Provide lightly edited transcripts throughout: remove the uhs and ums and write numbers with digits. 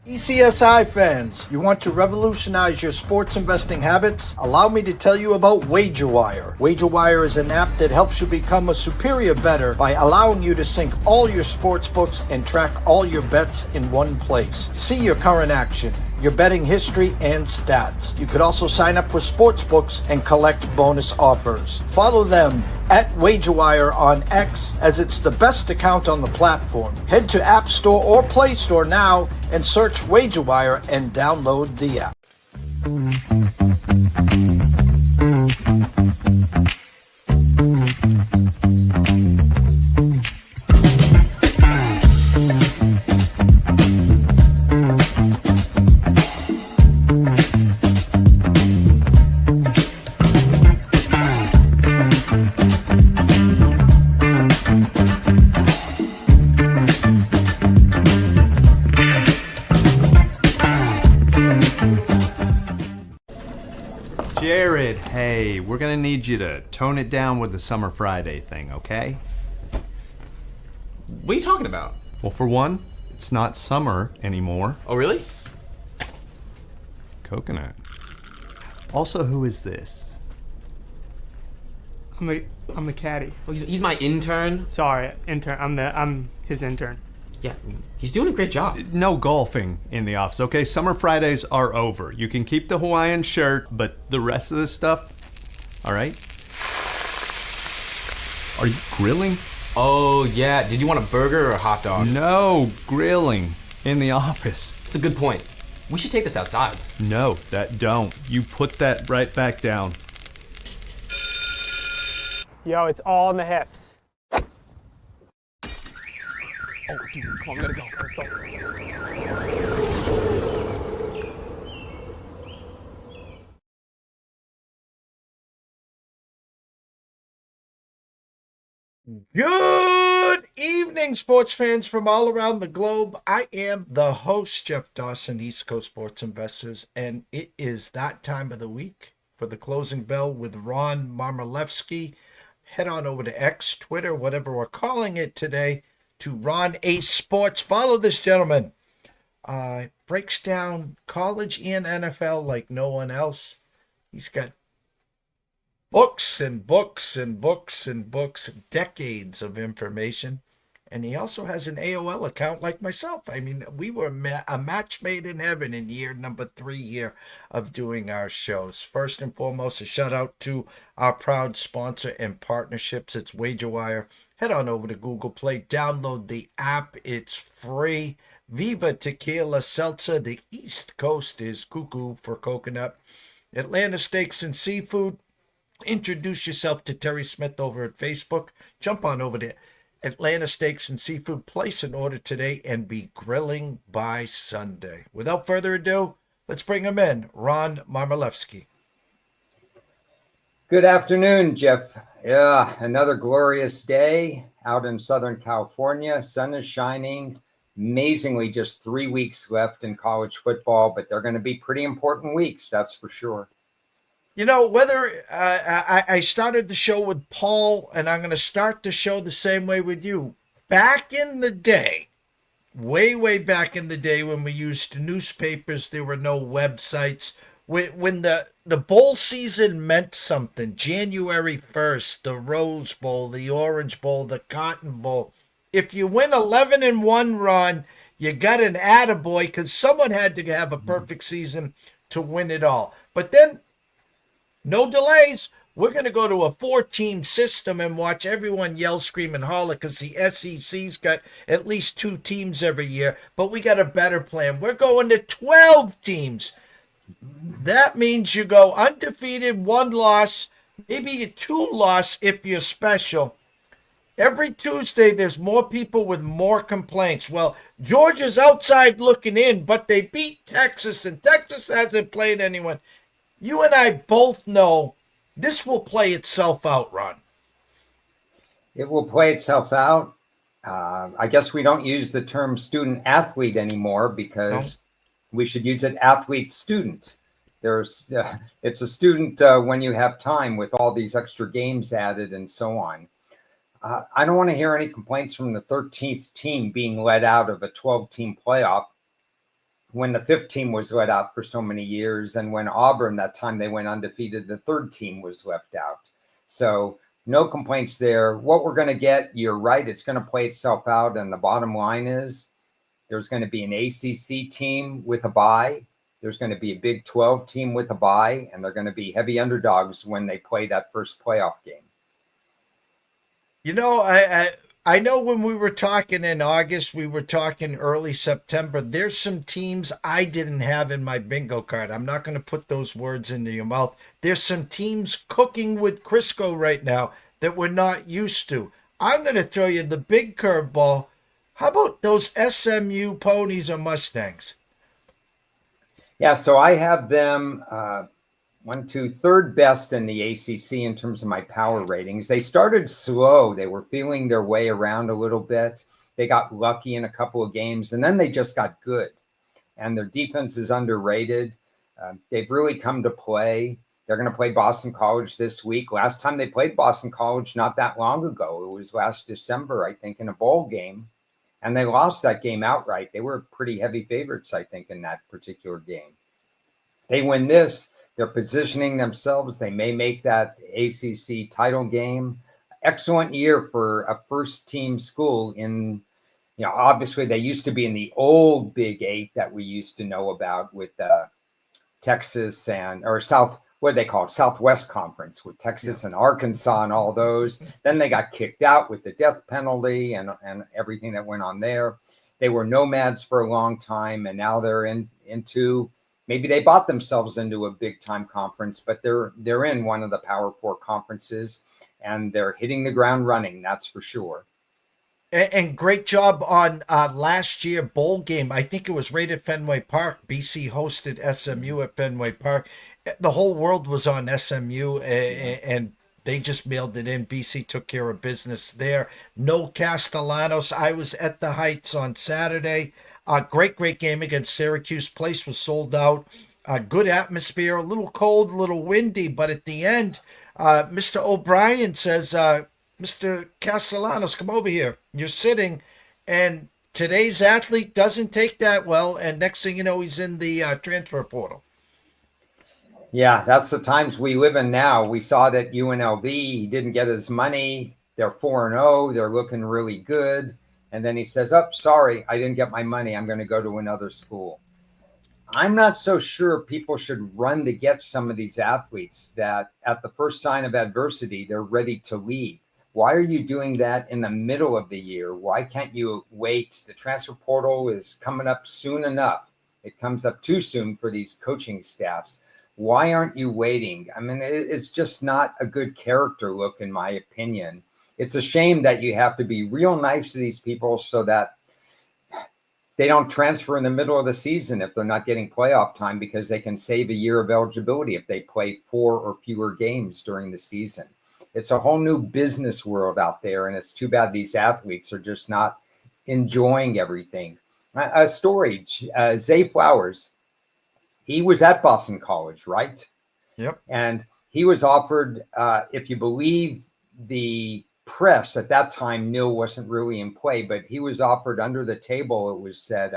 TPCSI fans, you want to revolutionize your sports investing habits? Allow me to tell you about WagerWire. WagerWire is an app that helps you become a superior bettor by allowing you to sync all your sports books and track all your bets in one place. See your current action, your betting history, and stats. You could also sign up for sports books and collect bonus offers. Follow them at WagerWire on X, as it's the best account on the platform. Head to App Store or Play Store now and search WagerWire and download the app. Jared, hey, we're gonna need you to tone it down with the Summer Friday thing, okay? What are you talking about? Well, for one, it's not summer anymore. Oh, really? Coconut. Also, who is this? I'm the caddy. Oh, he's my intern. Sorry, intern. I'm his intern. Yeah, he's doing a great job. No golfing in the office, okay? Summer Fridays are over. You can keep the Hawaiian shirt, but the rest of the stuff, all right? Are you grilling? Oh, yeah. Did you want a burger or a hot dog? No, grilling in the office. That's a good point. We should take this outside. No, that don't. You put that right back down. Yo, it's all in the hips. Oh, dude, come on, we gotta go. Let's go. Good evening, sports fans from all around the globe. I am the host, Jeff Dawson, East Coast Sports Investors, and it is that time of the week for the closing bell with Ron Marmolevsky. Head on over to X, Twitter, whatever we're calling it today, to Ron A Sports. Follow this gentleman. Breaks down college and NFL like no one else. He's got books and books and books and books, decades of information. And he also has an AOL account like myself. I mean, we were a match made in heaven in year number 3 here of doing our shows. First and foremost, a shout out to our proud sponsor and partnerships. It's WagerWire. Head on over to Google Play, download the app. It's free. Viva Tequila Seltzer. The East Coast is cuckoo for coconut. Atlanta Steaks and Seafood. Introduce yourself to Terry Smith over at Facebook. Jump on over to Atlanta Steaks and Seafood. Place an order today and be grilling by Sunday. Without further ado, let's bring him in. Ron Marmolevsky. Good afternoon, Jeff. Yeah, another glorious day out in Southern California. Sun is shining. Amazingly, just 3 weeks left in college football, but they're going to be pretty important weeks, that's for sure. You know, whether I started the show with Paul, and I'm going to start the show the same way with you. Back in the day, way back in the day when we used newspapers, there were no websites. When the bowl season meant something, January 1st, the Rose Bowl, the Orange Bowl, the Cotton Bowl. If you win 11-1, Ron, you got an attaboy because someone had to have a perfect season to win it all. But then, no delays. We're going to go to a 4-team system and watch everyone yell, scream, and holler because the SEC's got at least 2 teams every year. But we got a better plan. We're going to 12 teams. That means you go undefeated, 1 loss, maybe a 2 loss if you're special. Every Tuesday, there's more people with more complaints. Well, Georgia's outside looking in, but they beat Texas, and Texas hasn't played anyone. You and I both know this will play itself out, Ron. It will play itself out. I guess we don't use the term student athlete anymore because we should use it athlete student. There's it's a student when you have time with all these extra games added and so on. I don't want to hear any complaints from the 13th team being let out of a 12-team playoff. when the fifth team was let out for so many years, and when Auburn, that time they went undefeated, the third team was left out. So no complaints there. What we're going to get, you're right, it's going to play itself out. And the bottom line is there's going to be an ACC team with a bye. There's going to be a Big 12 team with a bye, and they're going to be heavy underdogs when they play that first playoff game. You know, I know when we were talking in August, we were talking early September. There's some teams I didn't have in my bingo card. I'm not going to put those words into your mouth. There's some teams cooking with Crisco right now that we're not used to. I'm going to throw you the big curveball. How about those SMU ponies or Mustangs? Yeah, so I have them third best in the ACC in terms of my power ratings. They started slow. They were feeling their way around a little bit. They got lucky in a couple of games, and then they just got good. And their defense is underrated. They've really come to play. They're going to play Boston College this week. Last time they played Boston College, not that long ago, it was last December, I think, in a bowl game. And they lost that game outright. They were pretty heavy favorites, I think, in that particular game. They win this, they're positioning themselves. They may make that ACC title game. Excellent year for a first team school in, obviously they used to be in the old Big Eight that we used to know about with Texas or what they call it, Southwest Conference with Texas and Arkansas and all those. Then they got kicked out with the death penalty and everything that went on there. They were nomads for a long time, and now they're into, maybe they bought themselves into a big time conference, but they're in one of the Power Four conferences, and they're hitting the ground running. That's for sure. And great job on last year bowl game. I think it was right at Fenway Park. BC hosted SMU at Fenway Park. The whole world was on SMU, and they just mailed it in. BC took care of business there. No Castellanos. I was at the Heights on Saturday. Great game against Syracuse. Place was sold out. Good atmosphere. A little cold, a little windy, but at the end, Mr. O'Brien says, Mr. Castellanos, come over here. You're sitting, and today's athlete doesn't take that well, and next thing you know, he's in the transfer portal. Yeah, that's the times we live in now. We saw that UNLV, he didn't get his money. They're 4-0. They're looking really good. And then he says, sorry, I didn't get my money. I'm going to go to another school. I'm not so sure people should run to get some of these athletes that at the first sign of adversity, they're ready to leave. Why are you doing that in the middle of the year? Why can't you wait? The transfer portal is coming up soon enough. It comes up too soon for these coaching staffs. Why aren't you waiting? I mean, it's just not a good character look, in my opinion. It's a shame that you have to be real nice to these people so that they don't transfer in the middle of the season if they're not getting playoff time, because they can save a year of eligibility if they play 4 or fewer games during the season. It's a whole new business world out there, and it's too bad these athletes are just not enjoying everything. A story, Zay Flowers, he was at Boston College, right? Yep. And he was offered, if you believe the press at that time, Neil wasn't really in play, but he was offered under the table, it was said,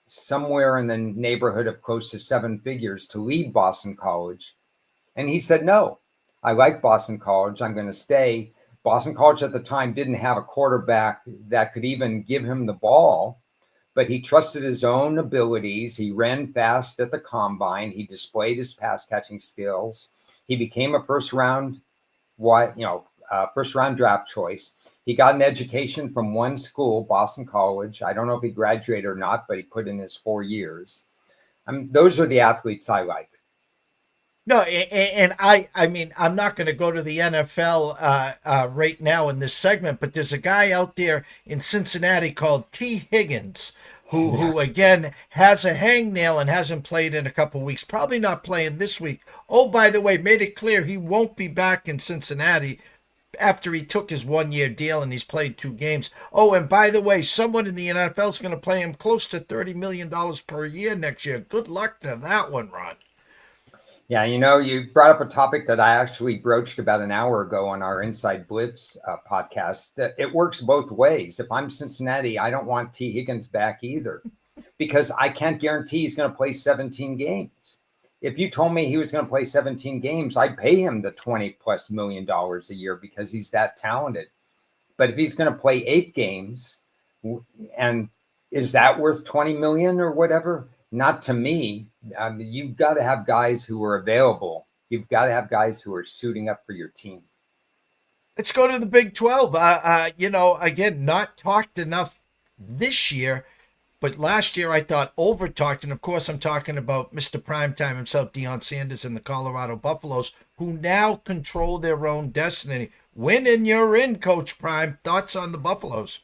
somewhere in the neighborhood of close to 7 figures to leave Boston College. And he said, no, I like Boston College. I'm going to stay. Boston College at the time didn't have a quarterback that could even give him the ball, but he trusted his own abilities. He ran fast at the combine. He displayed his pass catching skills. He became a first round draft choice. He got an education from one school, Boston College. I don't know if he graduated or not, but he put in his 4 years. Those are the athletes I like. No, and I mean, I'm not going to go to the NFL right now in this segment, but there's a guy out there in Cincinnati called T. Higgins, who again has a hangnail and hasn't played in a couple weeks. Probably not playing this week. Oh, by the way, made it clear he won't be back in Cincinnati after he took his 1-year deal and he's played 2 games. Oh, and by the way, someone in the NFL is going to pay him close to $30 million per year next year. Good luck to that one, Ron. Yeah, you brought up a topic that I actually broached about an hour ago on our Inside Blitz podcast, that it works both ways. If I'm Cincinnati, I don't want T. Higgins back either. because I can't guarantee he's going to play 17 games. If you told me he was going to play 17 games, I'd pay him the $20+ million a year because he's that talented. But if he's going to play 8 games, and is that worth 20 million or whatever? Not to me. You've got to have guys who are available. You've got to have guys who are suiting up for your team. Let's go to the Big 12. Again, not talked enough this year, but last year I thought over talked. And of course, I'm talking about Mr. Primetime himself, Deion Sanders and the Colorado Buffaloes, who now control their own destiny. Win and you're in, Coach Prime. Thoughts on the Buffaloes?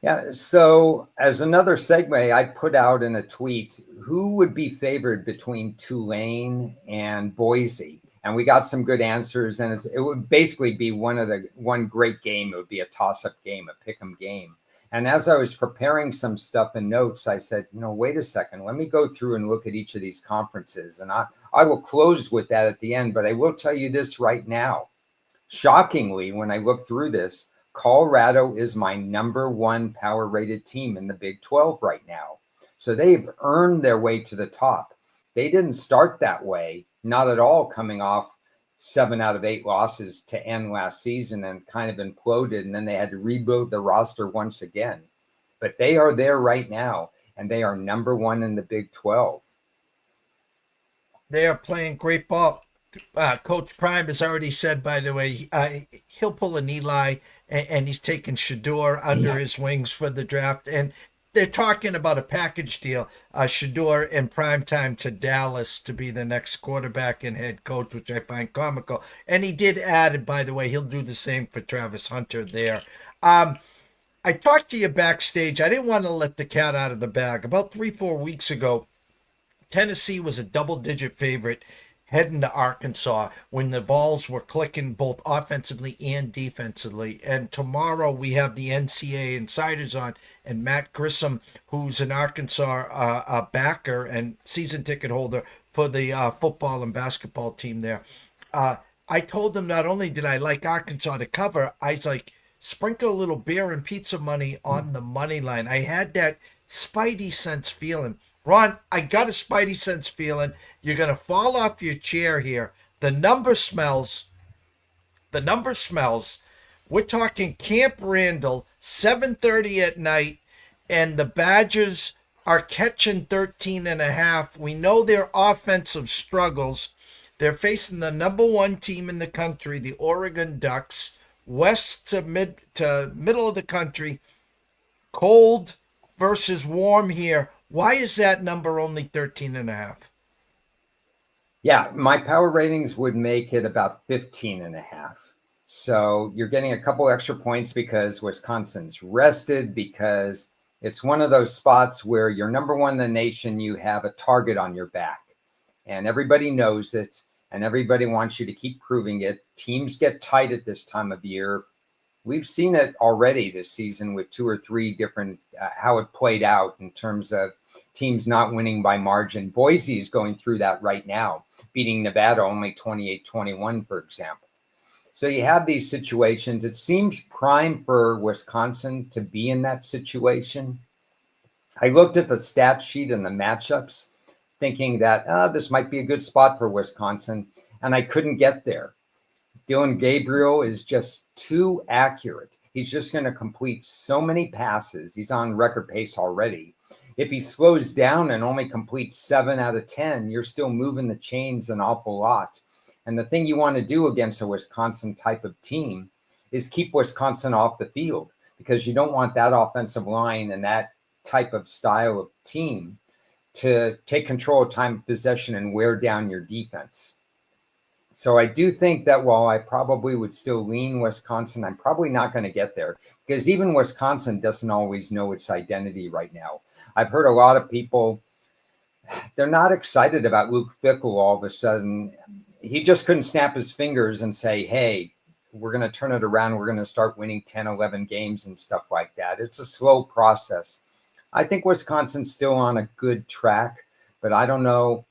Yeah, so as another segue, I put out in a tweet, who would be favored between Tulane and Boise? And we got some good answers, and it would basically be one great game. It would be a toss-up game, a pick-em game. And as I was preparing some stuff and notes, I said, wait a second, let me go through and look at each of these conferences. And I will close with that at the end, but I will tell you this right now. Shockingly, when I look through this, Colorado is my number 1 power-rated team in the Big 12 right now. So they've earned their way to the top. They didn't start that way, not at all, coming off 7 out of 8 losses to end last season and kind of imploded, and then they had to rebuild the roster once again. But they are there right now, and they are number 1 in the Big 12. They are playing great ball. Coach Prime has already said, by the way, he'll pull an Eli, and he's taking Shador under his wings for the draft. And they're talking about a package deal, Shador and Primetime to Dallas to be the next quarterback and head coach, which I find comical. And he did add, by the way, he'll do the same for Travis Hunter there. I talked to you backstage. I didn't want to let the cat out of the bag. About 3-4 weeks ago, Tennessee was a double-digit favorite heading to Arkansas when the Vols were clicking both offensively and defensively. And tomorrow we have the NCAA insiders on, and Matt Grissom, who's an Arkansas backer and season ticket holder for the football and basketball team there. I told them not only did I like Arkansas to cover, I was like, sprinkle a little beer and pizza money on the money line. I had that spidey sense feeling. Ron, I got a spidey sense feeling. You're going to fall off your chair here. The number smells. We're talking Camp Randall, 7:30 at night, and the Badgers are catching 13.5. We know their offensive struggles. They're facing the number 1 team in the country, the Oregon Ducks, west to middle of the country. Cold versus warm here. Why is that number only 13.5? Yeah, my power ratings would make it about 15.5. So you're getting a couple extra points because Wisconsin's rested, because it's one of those spots where you're number 1 in the nation, you have a target on your back. And everybody knows it, and everybody wants you to keep proving it. Teams get tight at this time of year. We've seen it already this season with 2 or 3 different, how it played out in terms of teams not winning by margin. Boise is going through that right now, beating Nevada only 28-21, for example. So you have these situations. It seems prime for Wisconsin to be in that situation. I looked at the stat sheet and the matchups, thinking that this might be a good spot for Wisconsin, and I couldn't get there. Dylan Gabriel is just too accurate. He's just going to complete so many passes. He's on record pace already. If he slows down and only completes 7 out of 10, you're still moving the chains an awful lot. And the thing you want to do against a Wisconsin type of team is keep Wisconsin off the field, because you don't want that offensive line and that type of style of team to take control of time of possession and wear down your defense. So I do think that while I probably would still lean Wisconsin, I'm probably not going to get there, because even Wisconsin doesn't always know its identity right now. I've heard a lot of people, they're not excited about Luke Fickell all of a sudden. He just couldn't snap his fingers and say, hey, we're going to turn it around. We're going to start winning 10, 11 games and stuff like that. It's a slow process. I think Wisconsin's still on a good track, but I don't know.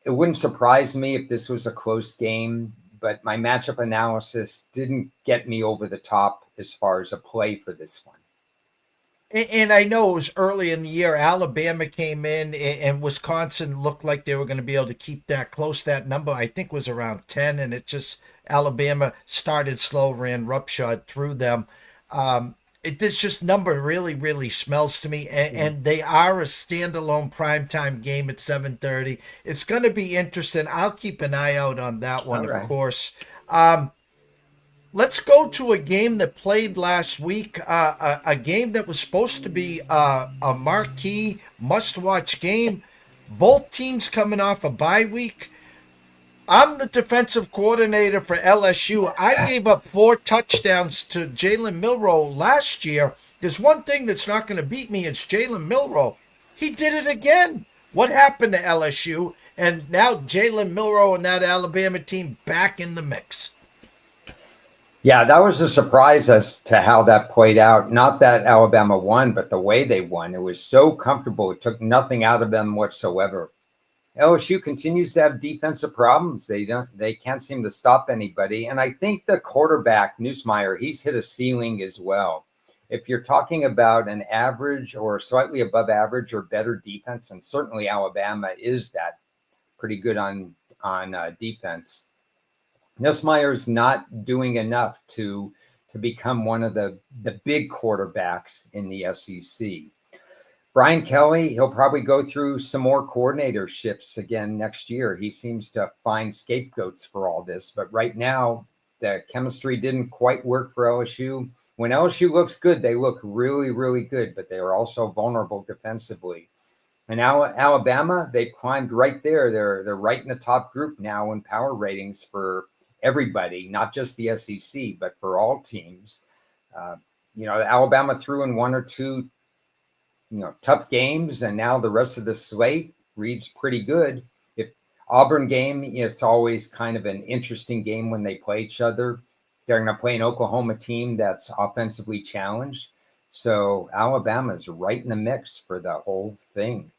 It wouldn't surprise me if this was a close game, but my matchup analysis didn't get me over the top as far as a play for this one. And I know it was early in the year. Alabama came in, and Wisconsin looked like they were going to be able to keep that close. That number, I think, was around 10, and it just Alabama started slow, ran roughshod through them. This just number really, really smells to me, and they are a standalone primetime game at 7:30. It's going to be interesting. I'll keep an eye out on that one, All right. of course. Let's go to a game that played last week, a game that was supposed to be a marquee, must-watch game. Both teams coming off a bye week. I'm the defensive coordinator for LSU. I gave up 4 touchdowns to Jalen Milroe last year. There's one thing that's not going to beat me. It's Jalen Milroe. He did it again. What happened to LSU? And now Jalen Milroe and that Alabama team back in the mix. Yeah, that was a surprise as to how that played out. Not that Alabama won, but the way they won. It was so comfortable. It took nothing out of them whatsoever. LSU continues to have defensive problems. They can't seem to stop anybody. And I think the quarterback, Nussmeier, he's hit a ceiling as well. If you're talking about an average or slightly above average or better defense, and certainly Alabama is that pretty good on defense, Nussmeier's not doing enough to become one of the big quarterbacks in the SEC. Brian Kelly, he'll probably go through some more coordinator shifts again next year. He seems to find scapegoats for all this. But right now, the chemistry didn't quite work for LSU. When LSU looks good, they look really, really good, but they are also vulnerable defensively. And now Alabama, they've climbed right there. They're right in the top group now in power ratings for everybody, not just the SEC, but for all teams. Alabama threw in 1 or 2, tough games, and now the rest of the slate reads pretty good. If Auburn game, it's always kind of an interesting game when they play each other. They're going to play an Oklahoma team that's offensively challenged. So Alabama's right in the mix for the whole thing.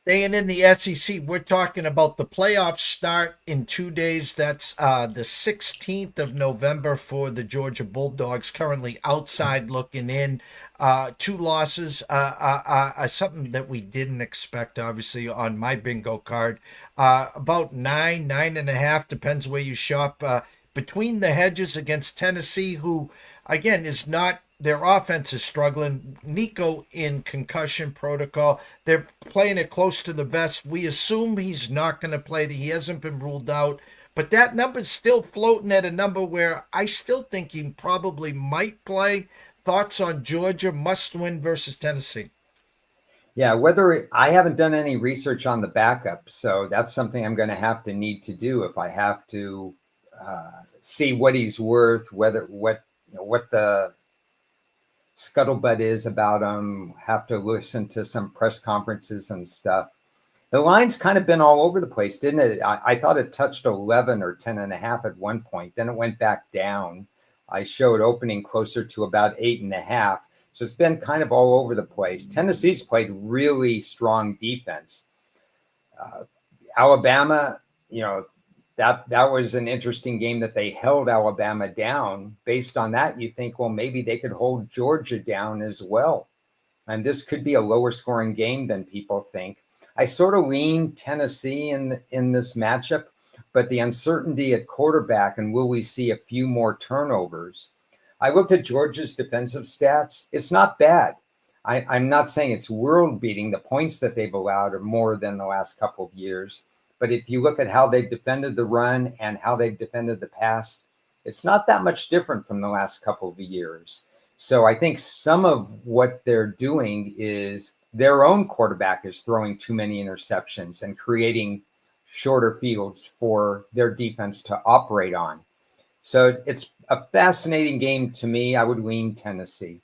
Staying in the SEC, we're talking about the playoffs start in 2 days. That's the 16th of November for the Georgia Bulldogs, currently outside looking in. 2 losses, something that we didn't expect, obviously, on my bingo card. About 9.5, depends where you shop. Between the hedges against Tennessee, who, again, is not, their offense is struggling. Nico in concussion protocol. They're playing it close to the vest. We assume he's not going to play. He hasn't been ruled out. But that number's still floating at a number where I still think he probably might play. Thoughts on Georgia must win versus Tennessee? Yeah, I haven't done any research on the backup, so that's something I'm going to need to do if I have to see what he's worth, what the scuttlebutt is about him, have to listen to some press conferences and stuff. The line's kind of been all over the place, didn't it? I thought it touched 11 or 10.5 at one point. Then it went back down. I showed opening closer to about 8.5. So it's been kind of all over the place. Tennessee's played really strong defense. Alabama, that was an interesting game that they held Alabama down. Based on that, you think, well, maybe they could hold Georgia down as well. And this could be a lower scoring game than people think. I sort of lean Tennessee in this matchup, but the uncertainty at quarterback and will we see a few more turnovers? I looked at Georgia's defensive stats. It's not bad. I'm not saying it's world beating. The points that they've allowed are more than the last couple of years. But if you look at how they've defended the run and how they've defended the pass, it's not that much different from the last couple of years. So I think some of what they're doing is their own quarterback is throwing too many interceptions and creating shorter fields for their defense to operate on. So it's a fascinating game to me. I would lean Tennessee.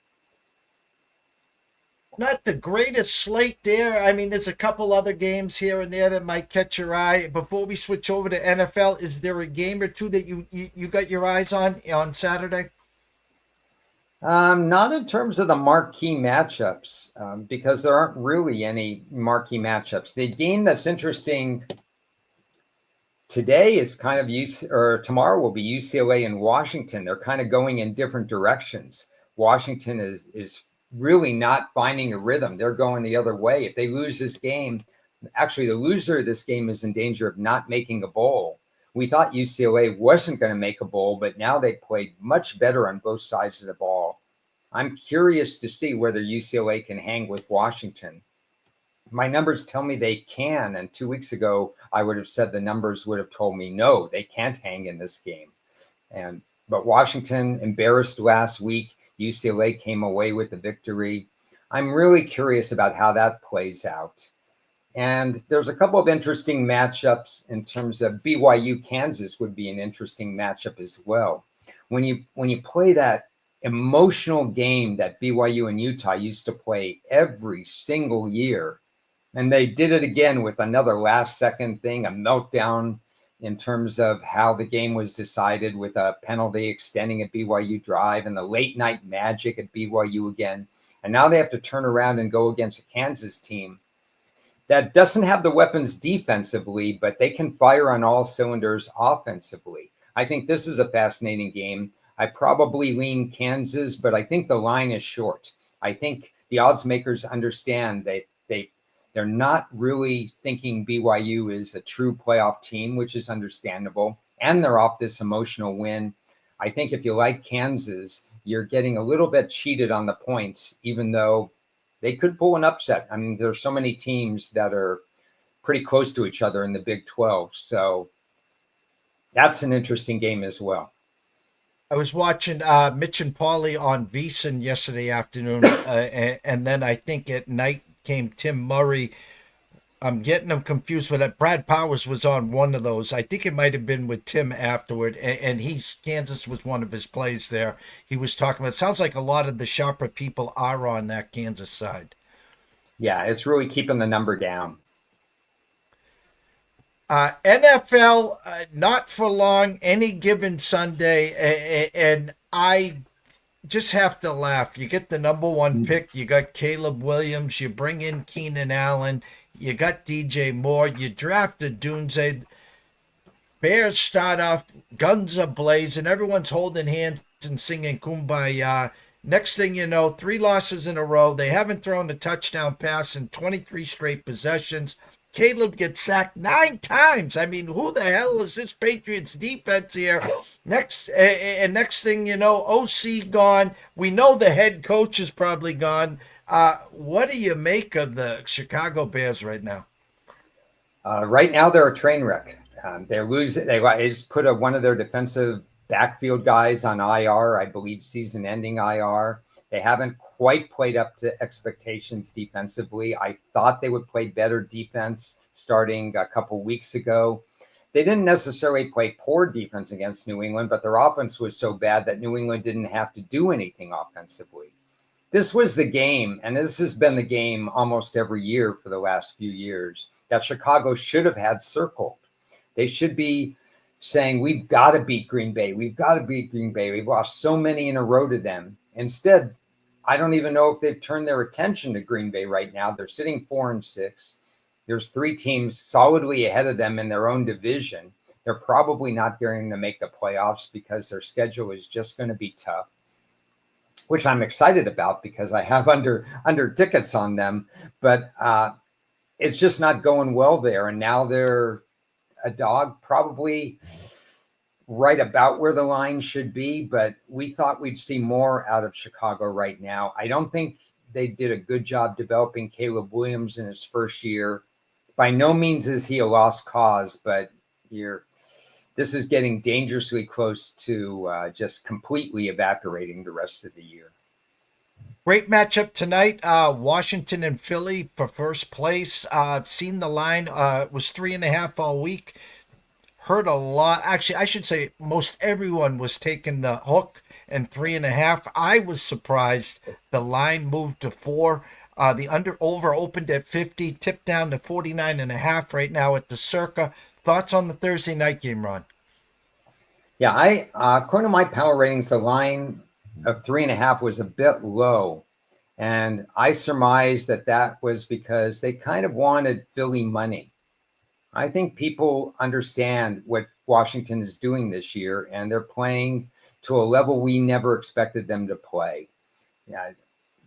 Not the greatest slate there. I mean, there's a couple other games here and there that might catch your eye. Before we switch over to NFL, is there a game or two that you got your eyes on Saturday? Not in terms of the marquee matchups, because there aren't really any marquee matchups. The game that's interesting today is tomorrow will be UCLA and Washington. They're kind of going in different directions. Washington is really not finding a rhythm. They're going the other way. If they lose this game, actually the loser of this game is in danger of not making a bowl. We thought UCLA wasn't going to make a bowl, but now they played much better on both sides of the ball. I'm curious to see whether UCLA can hang with Washington. My numbers tell me they can, and 2 weeks ago I would have said the numbers would have told me no, they can't hang in this game. But Washington embarrassed last week. UCLA came away with the victory. I'm really curious about how that plays out. And there's a couple of interesting matchups in terms of BYU Kansas would be an interesting matchup as well. When you play that emotional game that BYU and Utah used to play every single year, and they did it again with another last second thing, a meltdown in terms of how the game was decided with a penalty extending a BYU drive and the late night magic at BYU again. And now they have to turn around and go against a Kansas team that doesn't have the weapons defensively, but they can fire on all cylinders offensively. I think this is a fascinating game. I probably lean Kansas, but I think the line is short. I think the odds makers understand that they're not really thinking BYU is a true playoff team, which is understandable. And they're off this emotional win. I think if you like Kansas, you're getting a little bit cheated on the points, even though they could pull an upset. I mean, there's so many teams that are pretty close to each other in the Big 12. So that's an interesting game as well. I was watching Mitch and Paulie on VSiN yesterday afternoon, and then I think at night came Tim Murray. I'm getting them confused with that. Brad Powers was on one of those. I think it might have been with Tim afterward, and Kansas was one of his plays there. He was talking about. It sounds like a lot of the sharper people are on that Kansas side. Yeah, it's really keeping the number down. NFL, not for long, any given Sunday, and I just have to laugh. You get the number one pick. You got Caleb Williams. You bring in Keenan Allen. You got DJ Moore. You drafted Dunze. Bears start off, guns are blazing. Everyone's holding hands and singing Kumbaya. Next thing you know, 3 losses in a row. They haven't thrown a touchdown pass in 23 straight possessions. Caleb gets sacked 9 times. I mean, who the hell is this Patriots defense here? Next thing you know, OC gone. We know the head coach is probably gone. What do you make of the Chicago Bears right now? Right now, they're a train wreck. They're losing. They just put one of their defensive backfield guys on IR, I believe, season-ending IR. They haven't quite played up to expectations defensively. I thought they would play better defense starting a couple weeks ago. They didn't necessarily play poor defense against New England, but their offense was so bad that New England didn't have to do anything offensively. This was the game, and this has been the game almost every year for the last few years, that Chicago should have had circled. They should be saying, we've got to beat Green Bay. We've got to beat Green Bay. We've lost so many in a row to them. Instead, I don't even know if they've turned their attention to Green Bay right now. They're sitting 4-6. There's 3 teams solidly ahead of them in their own division. They're probably not going to make the playoffs because their schedule is just going to be tough, which I'm excited about because I have under tickets on them. But it's just not going well there. And now they're a dog, probably right about where the line should be, but we thought we'd see more out of Chicago right now. I don't think they did a good job developing Caleb Williams in his first year. By no means is he a lost cause, but this is getting dangerously close to just completely evaporating the rest of the year. Great matchup tonight. Washington and Philly for first place. Seen the line. It was 3.5 all week. Heard a lot. Actually, I should say most everyone was taking the hook and 3.5. I was surprised the line moved to 4. The over opened at 50, tipped down to 49.5 right now at the Circa. Thoughts on the Thursday night game, Ron? Yeah, according to my power ratings, the line of 3.5 was a bit low. And I surmised that was because they kind of wanted Philly money. I think people understand what Washington is doing this year, and they're playing to a level we never expected them to play. Yeah,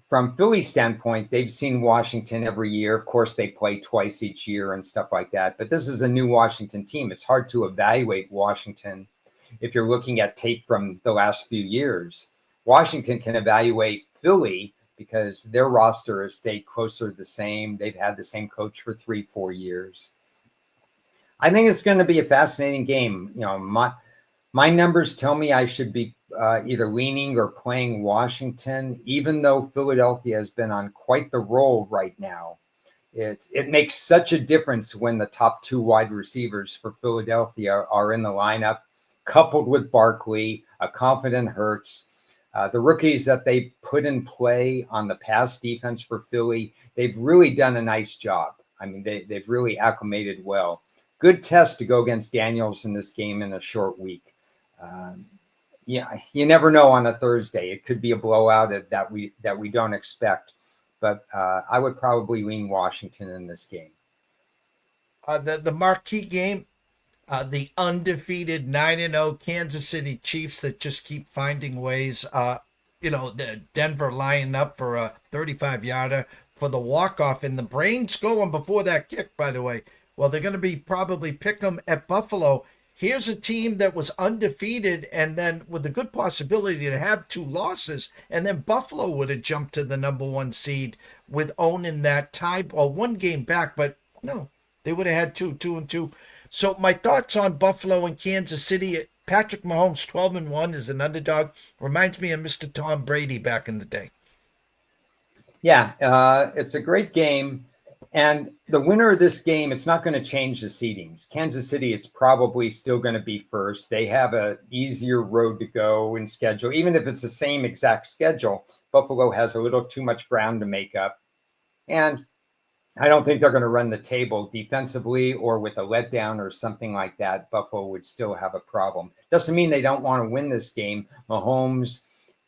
from Philly's standpoint, they've seen Washington every year. Of course, they play twice each year and stuff like that. But this is a new Washington team. It's hard to evaluate Washington if you're looking at tape from the last few years. Washington can evaluate Philly because their roster has stayed closer to the same. They've had the same coach for 3-4 years. I think it's going to be a fascinating game. My numbers tell me I should be either leaning or playing Washington, even though Philadelphia has been on quite the roll right now. It makes such a difference when the top two wide receivers for Philadelphia are in the lineup, coupled with Barkley, a confident Hurts. The rookies that they put in play on the pass defense for Philly, they've really done a nice job. I mean, they've really acclimated well. Good test to go against Daniels in this game in a short week. Yeah, you never know on a Thursday. It could be a blowout that we don't expect. But I would probably lean Washington in this game. The marquee game, the undefeated 9-0 Kansas City Chiefs that just keep finding ways. The Denver lining up for a 35-yarder for the walk-off, and the brains going before that kick, by the way. Well, they're going to be probably pick them at Buffalo. Here's a team that was undefeated and then with a good possibility to have 2 losses, and then Buffalo would have jumped to the number 1 seed with owning that tie, or 1 game back, but no, they would have had 2-2. So my thoughts on Buffalo and Kansas City: Patrick Mahomes, 12-1 is an underdog. Reminds me of Mr. Tom Brady back in the day. Yeah, it's a great game. And the winner of this game, it's not going to change the seedings. Kansas City is probably still going to be first. They have an easier road to go in schedule. Even if it's the same exact schedule, Buffalo has a little too much ground to make up. And I don't think they're going to run the table defensively or with a letdown or something like that. Buffalo would still have a problem. Doesn't mean they don't want to win this game. Mahomes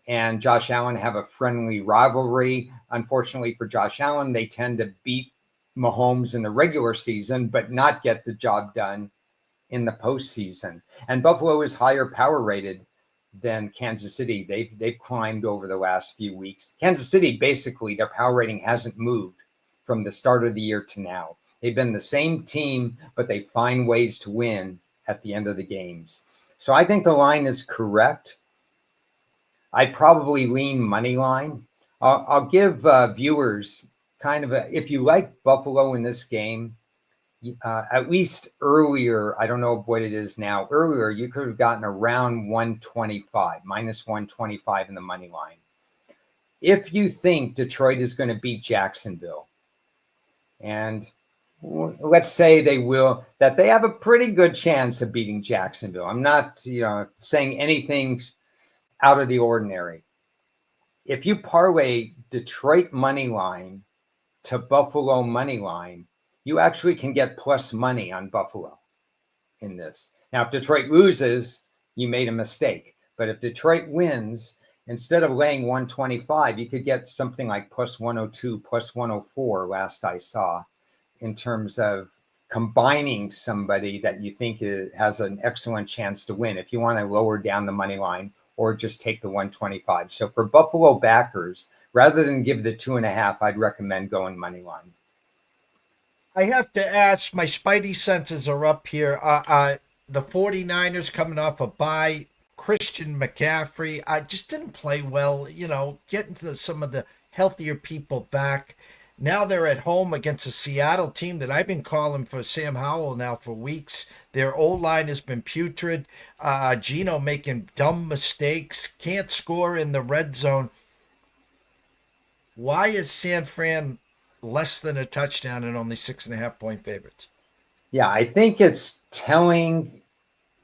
and Josh Allen have a friendly rivalry. Unfortunately for Josh Allen, they tend to beat Mahomes in the regular season, but not get the job done in the postseason. And Buffalo is higher power rated than Kansas City. They've climbed over the last few weeks. Kansas City, basically, their power rating hasn't moved from the start of the year to now. They've been the same team, but they find ways to win at the end of the games. So I think the line is correct. I'd probably lean money line. I'll give viewers kind of if you like Buffalo in this game, at least earlier, I don't know what it is now, earlier you could have gotten around 125, minus 125 in the money line. If you think Detroit is going to beat Jacksonville, and let's say they will, that they have a pretty good chance of beating Jacksonville. I'm not, saying anything out of the ordinary. If you parlay Detroit money line to Buffalo money line, you actually can get plus money on Buffalo in this. Now, if Detroit loses, you made a mistake. But if Detroit wins, instead of laying 125, you could get something like plus 102, plus 104 last I saw, in terms of combining somebody that you think has an excellent chance to win if you want to lower down the money line or just take the 125. So for Buffalo backers, rather than give the 2.5, I'd recommend going money line. I have to ask, my spidey senses are up here. The 49ers coming off a bye. Christian McCaffrey, just didn't play well, getting to some of the healthier people back. Now they're at home against a Seattle team that I've been calling for Sam Howell now for weeks. Their O-line has been putrid. Geno making dumb mistakes, can't score in the red zone. Why is San Fran less than a touchdown and only 6.5-point favorites? Yeah, I think it's telling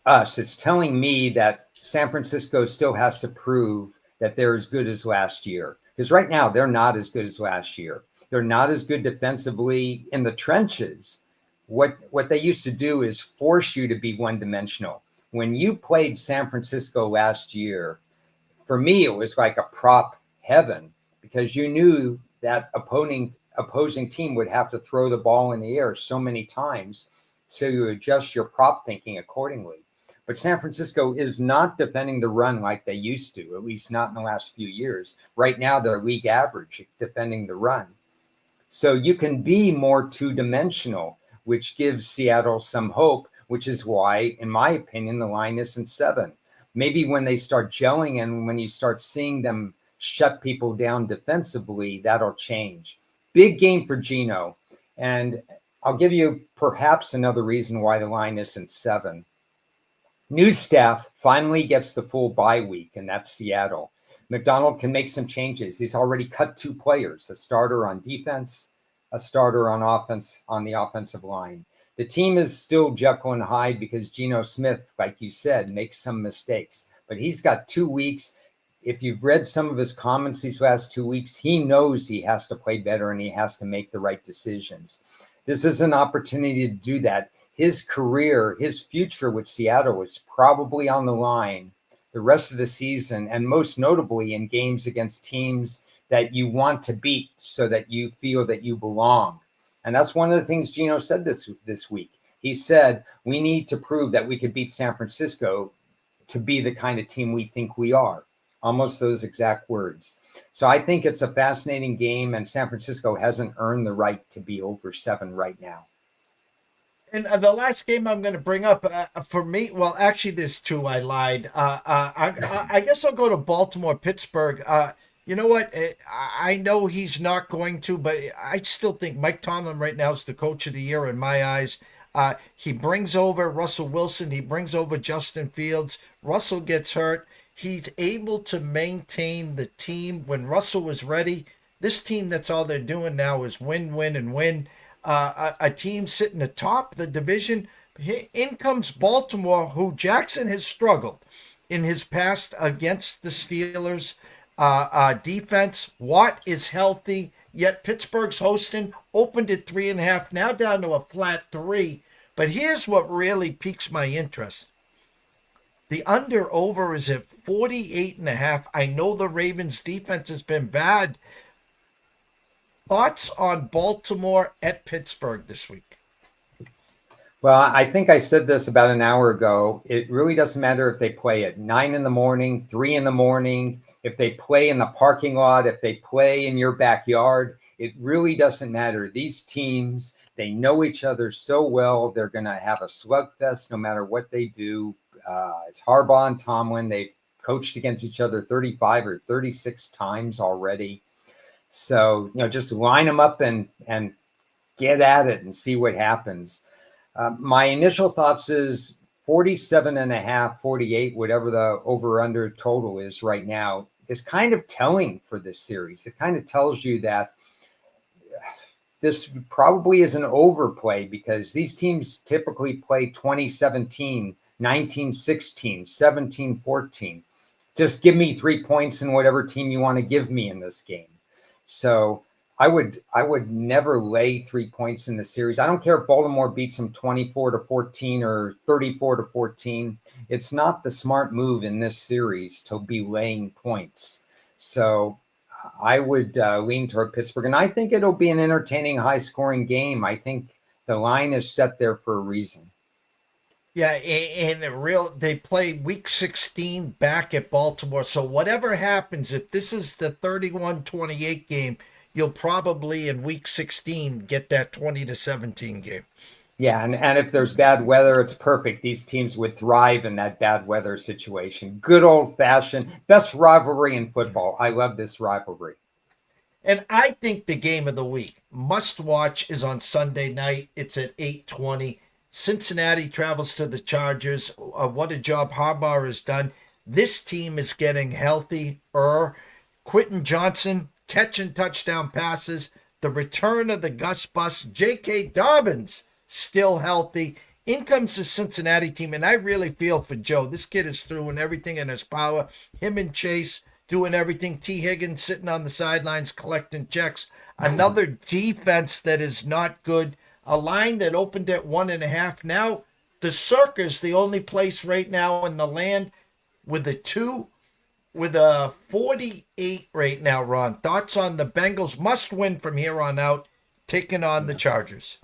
me that San Francisco still has to prove that they're as good as last year. Because right now, they're not as good as last year. They're not as good defensively in the trenches. What they used to do is force you to be one-dimensional. When you played San Francisco last year, for me, it was like a prop heaven because you knew that opposing team would have to throw the ball in the air so many times. So you adjust your prop thinking accordingly. But San Francisco is not defending the run like they used to, at least not in the last few years. Right now, they're league average defending the run. So you can be more two-dimensional, which gives Seattle some hope, which is why, in my opinion, the line isn't 7. Maybe when they start gelling and when you start seeing them shut people down defensively, that'll change. Big game for Geno. And I'll give you perhaps another reason why the line isn't 7. New staff finally gets the full bye week, and that's Seattle. McDonald can make some changes. He's already cut 2 players, a starter on defense, a starter on offense on the offensive line. The team is still Jekyll and Hyde because Geno Smith, like you said, makes some mistakes. But he's got 2 weeks. If you've read some of his comments these last 2 weeks, he knows he has to play better and he has to make the right decisions. This is an opportunity to do that. His career, his future with Seattle is probably on the line the rest of the season, and most notably in games against teams that you want to beat so that you feel that you belong. And that's one of the things Geno said this week. He said, we need to prove that we could beat San Francisco to be the kind of team we think we are. Almost those exact words. So I think it's a fascinating game, and San Francisco hasn't earned the right to be over 7 right now. And the last game I'm going to bring up for me, well, actually, there's 2. I lied. I guess I'll go to Baltimore, Pittsburgh. You know what? I know he's not going to, but I still think Mike Tomlin right now is the coach of the year in my eyes. He brings over Russell Wilson. He brings over Justin Fields. Russell gets hurt. He's able to maintain the team when Russell was ready. This team, that's all they're doing now is win, win, and win. A team sitting atop the division. In comes Baltimore, who Jackson has struggled in his past against the Steelers. Defense, Watt is healthy, yet Pittsburgh's hosting, opened at 3.5, now down to a flat 3. But here's what really piques my interest. The under-over is at 48.5. I know the Ravens' defense has been bad. Thoughts on Baltimore at Pittsburgh this week? Well, I think I said this about an hour ago. It really doesn't matter if they play at 9 in the morning, 3 in the morning, if they play in the parking lot, if they play in your backyard. It really doesn't matter. These teams, they know each other so well. They're going to have a slugfest no matter what they do. It's Harbaugh and Tomlin. They've coached against each other 35 or 36 times already. So, just line them up and get at it and see what happens. My initial thoughts is 47.5, 48, whatever the over-under total is right now, is kind of telling for this series. It kind of tells you that this probably is an overplay because these teams typically play 2017, 1916, 17-14. Just give me 3 points in whatever team you want to give me in this game. So I would never lay 3 points in the series. I don't care if Baltimore beats them 24-14 or 34-14. It's not the smart move in this series to be laying points. So I would lean toward Pittsburgh, and I think it'll be an entertaining, high-scoring game. I think the line is set there for a reason. Yeah, and they play week 16 back at Baltimore. So whatever happens, if this is the 31-28 game, you'll probably in week 16 get that 20-17 game. Yeah, and if there's bad weather, it's perfect. These teams would thrive in that bad weather situation. Good old-fashioned, best rivalry in football. I love this rivalry. And I think the game of the week, must watch, is on Sunday night. It's at 8:20. Cincinnati travels to the Chargers. What a job Harbaugh has done. This team is getting healthier. Quentin Johnson catching touchdown passes. The return of the Gus Bus. J.K. Dobbins still healthy. In comes the Cincinnati team, and I really feel for Joe. This kid is doing everything in his power. Him and Chase doing everything. T. Higgins sitting on the sidelines collecting checks. Another defense that is not good. A line that opened at 1.5. Now, the Circus, the only place right now in the land with a 48 right now, Ron. Thoughts on the Bengals? Must win from here on out, taking on the Chargers.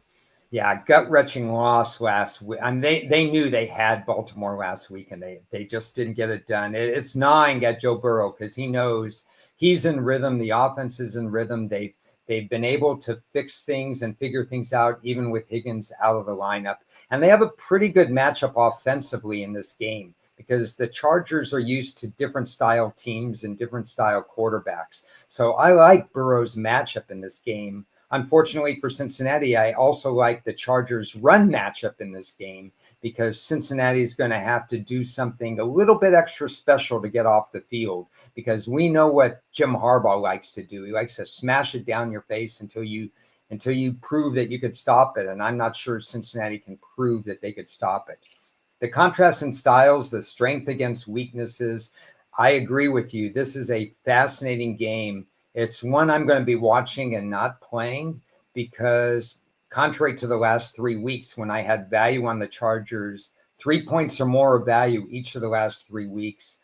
Yeah, gut-wrenching loss last week. I mean, they knew they had Baltimore last week, and they just didn't get it done. It's gnawing at Joe Burrow because he knows he's in rhythm. The offense is in rhythm. They've been able to fix things and figure things out, even with Higgins out of the lineup. And they have a pretty good matchup offensively in this game because the Chargers are used to different style teams and different style quarterbacks. So I like Burrow's matchup in this game. Unfortunately for Cincinnati, I also like the Chargers run matchup in this game because Cincinnati is going to have to do something a little bit extra special to get off the field because we know what Jim Harbaugh likes to do. He likes to smash it down your face until you prove that you could stop it. And I'm not sure Cincinnati can prove that they could stop it. The contrast in styles, the strength against weaknesses, I agree with you. This is a fascinating game. It's one I'm going to be watching and not playing because contrary to the last 3 weeks when I had value on the Chargers, 3 points or more of value each of the last 3 weeks,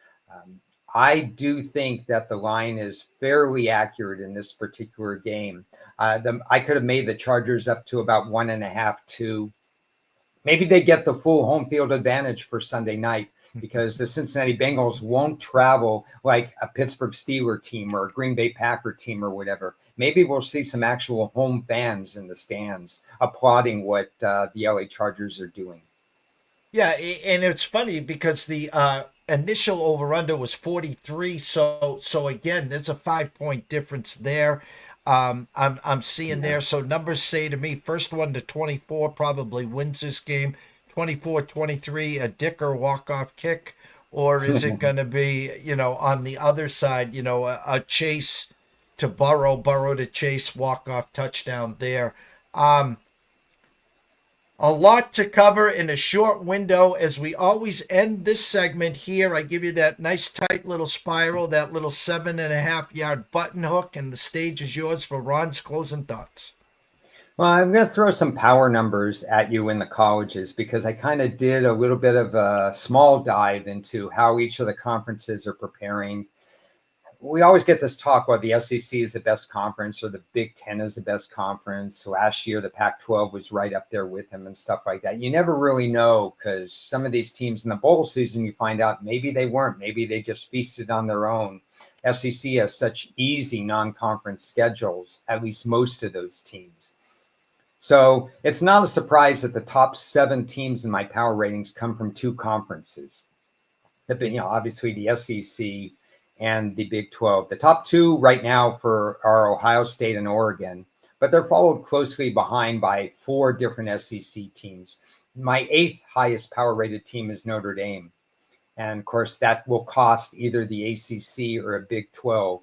I do think that the line is fairly accurate in this particular game. I could have made the Chargers up to about 1.5, 2. Maybe they get the full home field advantage for Sunday night because the Cincinnati Bengals won't travel like a Pittsburgh Steelers team or a Green Bay Packer team or whatever. Maybe we'll see some actual home fans in the stands applauding what the LA Chargers are doing. Yeah, and it's funny because the initial over/under was 43. So again, there's a 5-point difference there. I'm seeing there. So numbers say to me, first one to 24 probably wins this game. 24-23, a Dicker walk-off kick, or is it going to be, on the other side, a chase to Burrow to chase, walk-off touchdown there. A lot to cover in a short window. As we always end this segment here, I give you that nice tight little spiral, that little 7.5-yard button hook, and the stage is yours for Ron's closing thoughts. Well, I'm going to throw some power numbers at you in the colleges because I kind of did a little bit of a small dive into how each of the conferences are preparing. We always get this talk about the SEC is the best conference or the Big Ten is the best conference. Last year, the Pac-12 was right up there with them and stuff like that. You never really know because some of these teams in the bowl season, you find out maybe they weren't. Maybe they just feasted on their own. SEC has such easy non-conference schedules, at least most of those teams. So it's not a surprise that the top 7 teams in my power ratings come from 2 conferences. Obviously the SEC and the Big 12. The top 2 right now are Ohio State and Oregon, but they're followed closely behind by 4 different SEC teams. My 8th highest power rated team is Notre Dame. And of course, that will cost either the ACC or a Big 12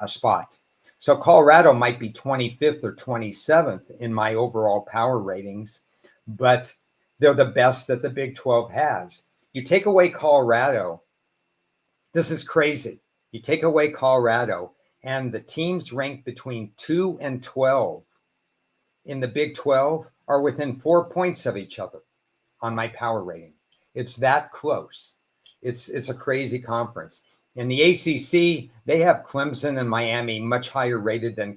a spot. So Colorado might be 25th or 27th in my overall power ratings, but they're the best that the Big 12 has. You take away Colorado, this is crazy. You take away Colorado, and the teams ranked between 2 and 12 in the Big 12 are within 4 points of each other on my power rating. It's that close. It's a crazy conference. In the ACC, they have Clemson and Miami much higher rated than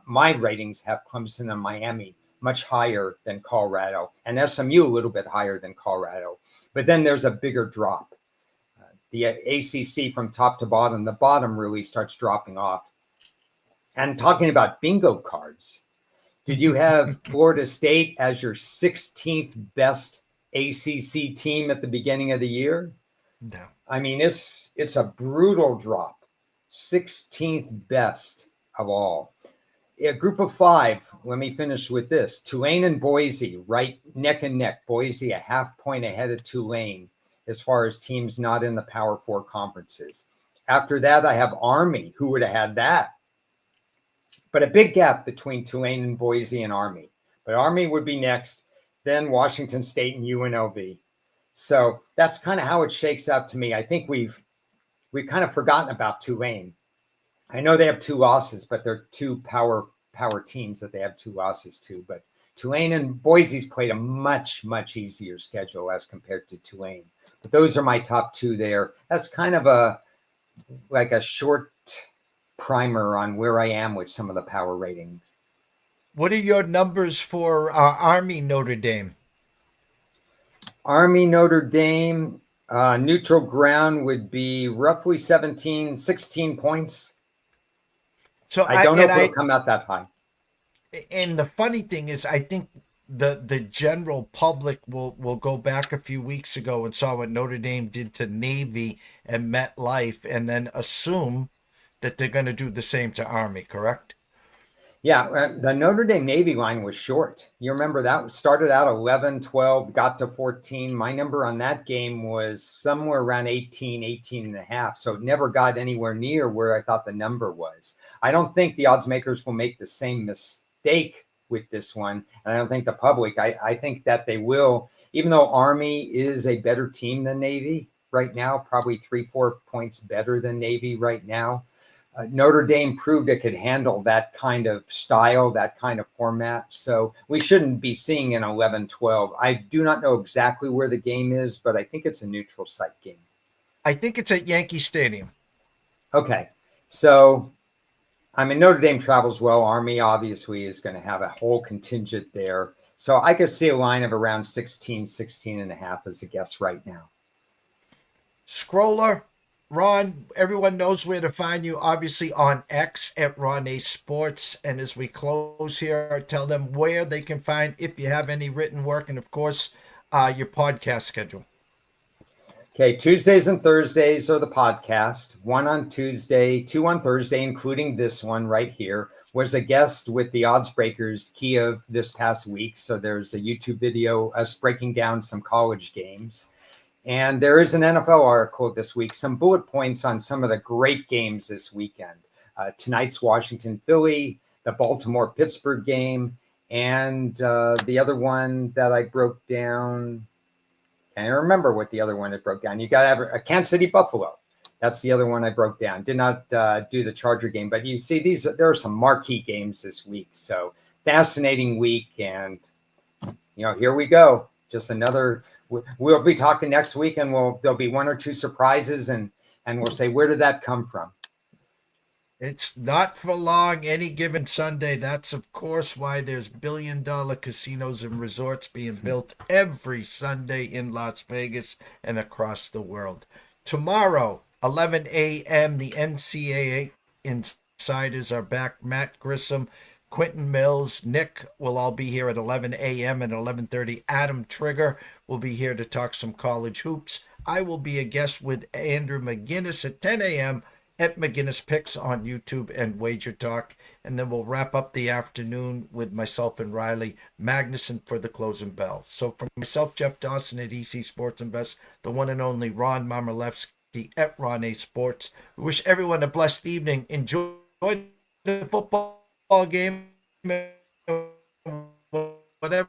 my ratings have Clemson and Miami much higher than Colorado, and SMU a little bit higher than Colorado. But then there's a bigger drop. The ACC from top to bottom, the bottom really starts dropping off. And talking about bingo cards, did you have Florida State as your 16th best ACC team at the beginning of the year? No. I mean, it's a brutal drop. 16th best of all. A group of 5, let me finish with this. Tulane and Boise, right neck and neck. Boise a half point ahead of Tulane as far as teams not in the Power 4 conferences. After that, I have Army. Who would have had that? But a big gap between Tulane and Boise and Army. But Army would be next, then Washington State and UNLV. So that's kind of how it shakes out to me. I think we've kind of forgotten about Tulane. I know they have 2 losses, but they're 2 power teams that they have 2 losses to. But Tulane and Boise's played a much, much easier schedule as compared to Tulane. But those are my top 2 there. That's kind of a short primer on where I am with some of the power ratings. What are your numbers for Army Notre Dame? Army Notre Dame, neutral ground would be roughly 16 points. So I don't know if it'll come out that high. and the funny thing is, I think the general public will go back a few weeks ago and saw what Notre Dame did to Navy and MetLife, and then assume that they're going to do the same to Army. Correct? Yeah, the Notre Dame Navy line was short. You remember that started out 11, 12, got to 14. My number on that game was somewhere around 18 and a half. So it never got anywhere near where I thought the number was. I don't think the odds makers will make the same mistake with this one. And I don't think the public, I think that they will, even though Army is a better team than Navy right now, probably 3-4 points better than Navy right now. Notre Dame proved it could handle that kind of style, that kind of format. So we shouldn't be seeing an 11-12. I do not know exactly where the game is, but I think it's a neutral site game. I think it's at Yankee Stadium. Okay. So, I mean, Notre Dame travels well. Army obviously is going to have a whole contingent there. So I could see a line of around 16 and a half as a guess right now. Scroller, Ron, everyone knows where to find you, obviously on X at Ron A Sports. And as we close here, tell them where they can find, if you have any written work, and of course, your podcast schedule. Okay, Tuesdays and Thursdays are the podcast. One on Tuesday, two on Thursday, including this one right here. Was a guest with the Odds Breakers Kiev this past week. So there's a YouTube video, us breaking down some college games. And there is an NFL article this week, some bullet points on some of the great games this weekend. Tonight's Washington-Philly, the Baltimore-Pittsburgh game, and the other one that I broke down. And I remember what the other one I broke down. You got to have a Kansas City-Buffalo. That's the other one I broke down. Did not do the Charger game, but you see there are some marquee games this week. So fascinating week, and here we go. Just another. We'll be talking next week, and there'll be one or two surprises, and we'll say, where did that come from? It's not for long any given Sunday. That's, of course, why there's billion-dollar casinos and resorts being built every Sunday in Las Vegas and across the world. Tomorrow, 11 a.m., the NCAA Insiders are back. Matt Grissom, Quentin Mills, Nick will all be here at 11 a.m. and 11:30. Adam Trigger will be here to talk some college hoops. I will be a guest with Andrew McGinnis at 10 a.m. at McGinnis Picks on YouTube and Wager Talk. And then we'll wrap up the afternoon with myself and Riley Magnuson for the closing bell. So for myself, Jeff Dawson at EC Sports Invest, the one and only Ron Marmolewski at Ron A Sports, we wish everyone a blessed evening. Enjoy the football game, whatever